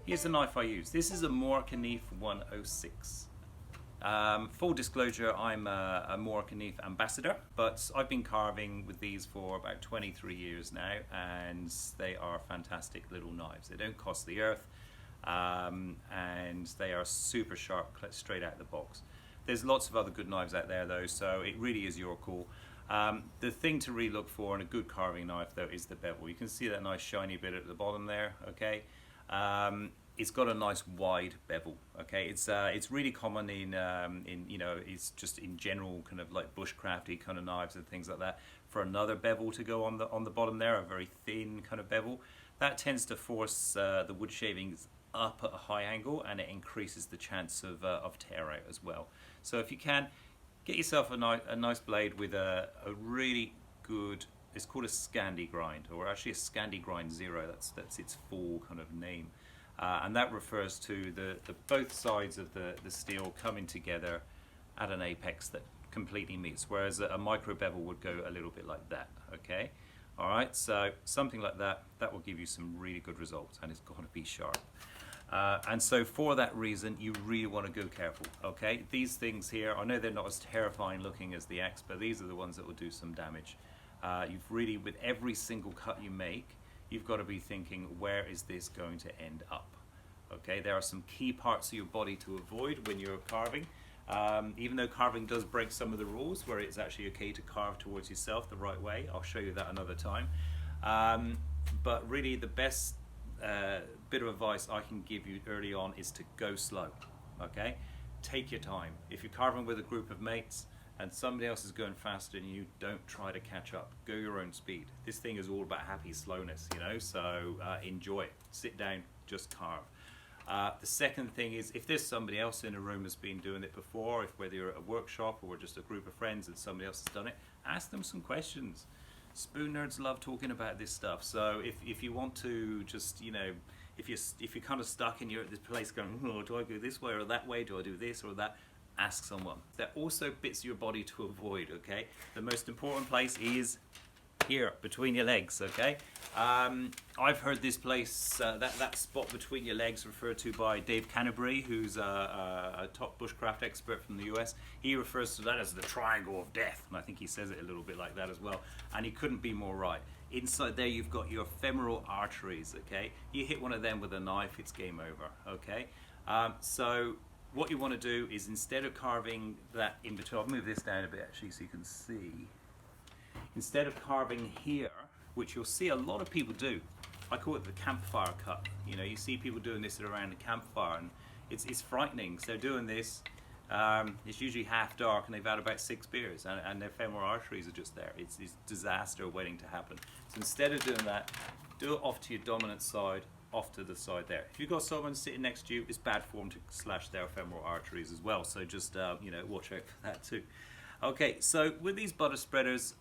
Here's the knife I use. This is a Moore Knife 106. Full disclosure, I'm a Moore Knife ambassador, but I've been carving with these for about 23 years now, and they are fantastic little knives. They don't cost the earth, and they are super sharp straight out of the box. There's lots of other good knives out there though, so it really is your call. The thing to really look for in a good carving knife though is the bevel. You can see that nice shiny bit at the bottom there, okay? It's got a nice wide bevel, okay? It's really common in you know, it's just in general kind of like bushcrafty kind of knives and things like that, for another bevel to go on the bottom there, a very thin kind of bevel. That tends to force the wood shavings up at a high angle, and it increases the chance of tear out as well. So if you can, get yourself a nice blade with a really good, it's called a Scandi grind, or actually a Scandi grind 0, that's its full kind of name. And that refers to the both sides of the steel coming together at an apex that completely meets, whereas a micro bevel would go a little bit like that, okay? All right, so something like that will give you some really good results, and it's got to be sharp. And so for that reason, you really want to go careful, okay? These things here, I know they're not as terrifying looking as the axe, but these are the ones that will do some damage. You've really, with every single cut you make, you've got to be thinking, where is this going to end up? Okay, there are some key parts of your body to avoid when you're carving. Even though carving does break some of the rules, where it's actually okay to carve towards yourself the right way. I'll show you that another time. But really the best bit of advice I can give you early on is to go slow, okay? Take your time. If you're carving with a group of mates and somebody else is going faster than you, don't try to catch up. Go your own speed. This thing is all about happy slowness, you know, so enjoy it. Sit down, just carve. The second thing is, if there's somebody else in a room that's been doing it before, if whether you're at a workshop or just a group of friends and somebody else has done it, ask them some questions. Spoon nerds love talking about this stuff, so if you want to just, you know, if you're kind of stuck and you're at this place going, oh, do I go this way or that way, do I do this or that, ask someone. There are also bits of your body to avoid, okay? The most important place is here, between your legs, okay? I've heard this place, that spot between your legs, referred to by Dave Canterbury, who's a top bushcraft expert from the US. He refers to that as the triangle of death, and I think he says it a little bit like that as well, and he couldn't be more right. Inside there you've got your femoral arteries, okay? You hit one of them with a knife, it's game over, okay? So what you want to do is, instead of carving that in between, I'll move this down a bit actually so you can see. Instead of carving here, which you'll see a lot of people do, I call it the campfire cut. You know, you see people doing this around the campfire, and it's frightening. So they're doing this, it's usually half dark, and they've had about 6 beers, and their femoral arteries are just there. It's disaster waiting to happen. So instead of doing that, do it off to your dominant side, off to the side there. If you've got someone sitting next to you, it's bad form to slash their femoral arteries as well. So just you know, watch out for that too. Okay, so with these butter spreaders,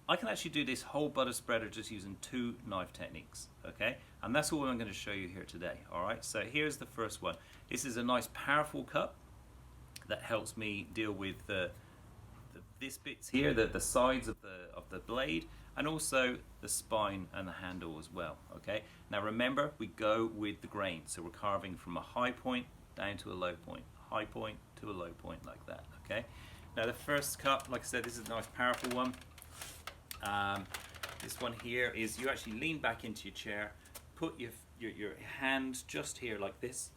I can actually do this whole butter spreader just using 2 knife techniques, okay? And that's all I'm going to show you here today, all right? So here's the first one. This is a nice powerful cut that helps me deal with this bits here, the sides of the blade, and also the spine and the handle as well, okay? Now remember, we go with the grain, so we're carving from a high point down to a low point, high point to a low point like that, okay? Now the first cut, like I said, this is a nice powerful one. This one here is, you actually lean back into your chair, put your hand just here like this,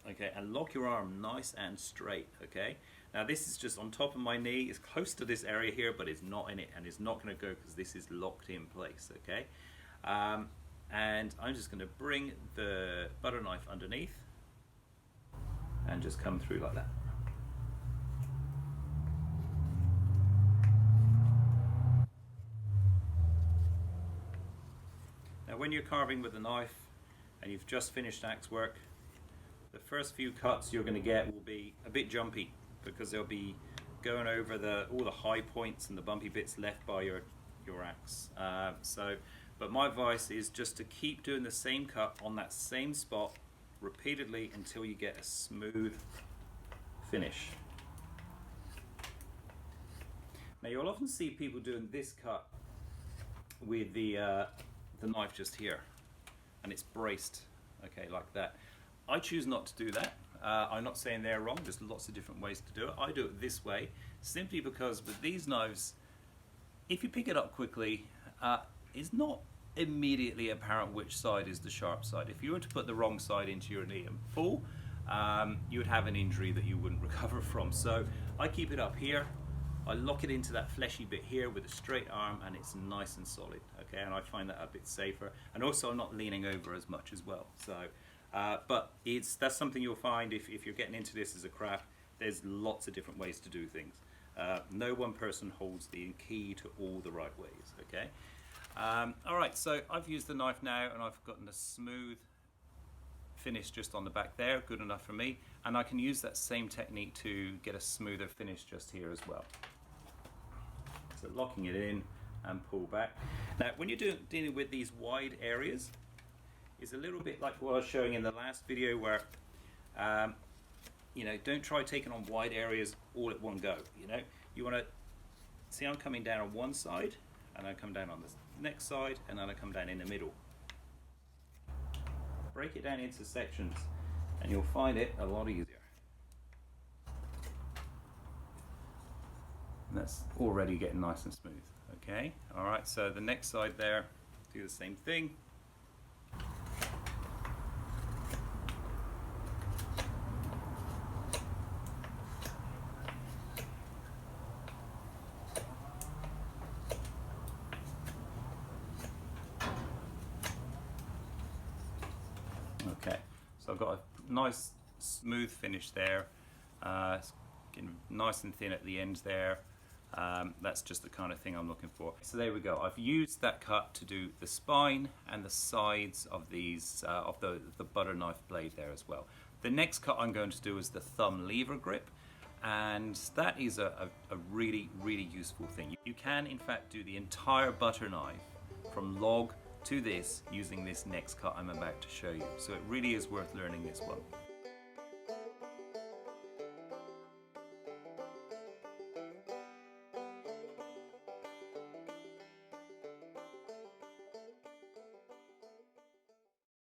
okay, and lock your arm nice and straight, okay? Now this is just on top of my knee, it's close to this area here, but it's not in it, and it's not going to go because this is locked in place, okay? And I'm just going to bring the butter knife underneath and just come through like that. Now when you're carving with a knife and you've just finished axe work, the first few cuts you're going to get will be a bit jumpy, because they'll be going over all the high points and the bumpy bits left by your axe. But my advice is just to keep doing the same cut on that same spot repeatedly until you get a smooth finish. Now you'll often see people doing this cut with the knife just here, and it's braced, okay, like that. I choose not to do that. I'm not saying they're wrong, there's lots of different ways to do it. I do it this way simply because with these knives, if you pick it up quickly, it's not immediately apparent which side is the sharp side. If you were to put the wrong side into your knee and pull, you would have an injury that you wouldn't recover from. So I keep it up here, I lock it into that fleshy bit here with a straight arm, and it's nice and solid, okay? And I find that a bit safer, and also I'm not leaning over as much as well. So, but that's something you'll find if you're getting into this as a craft. There's lots of different ways to do things. No one person holds the key to all the right ways, okay? Alright, so I've used the knife now and I've gotten a smooth finish just on the back there, good enough for me, and I can use that same technique to get a smoother finish just here as well. So locking it in and pull back. Now when you're dealing with these wide areas, it's a little bit like what I was showing in the last video where you know, don't try taking on wide areas all at one go. You know, you want to see I'm coming down on one side, and I come down on the next side, and then I come down in the middle. Break it down into sections, and you'll find it a lot easier. And that's already getting nice and smooth. Okay. All right. So the next side there, do the same thing. Okay, so I've got a nice smooth finish there. It's getting nice and thin at the end there. That's just the kind of thing I'm looking for. So there we go. I've used that cut to do the spine and the sides of these of the butter knife blade there as well. The next cut I'm going to do is the thumb lever grip, and that is a really useful thing. You can in fact do the entire butter knife from log to this using this next cut I'm about to show you. So it really is worth learning this one.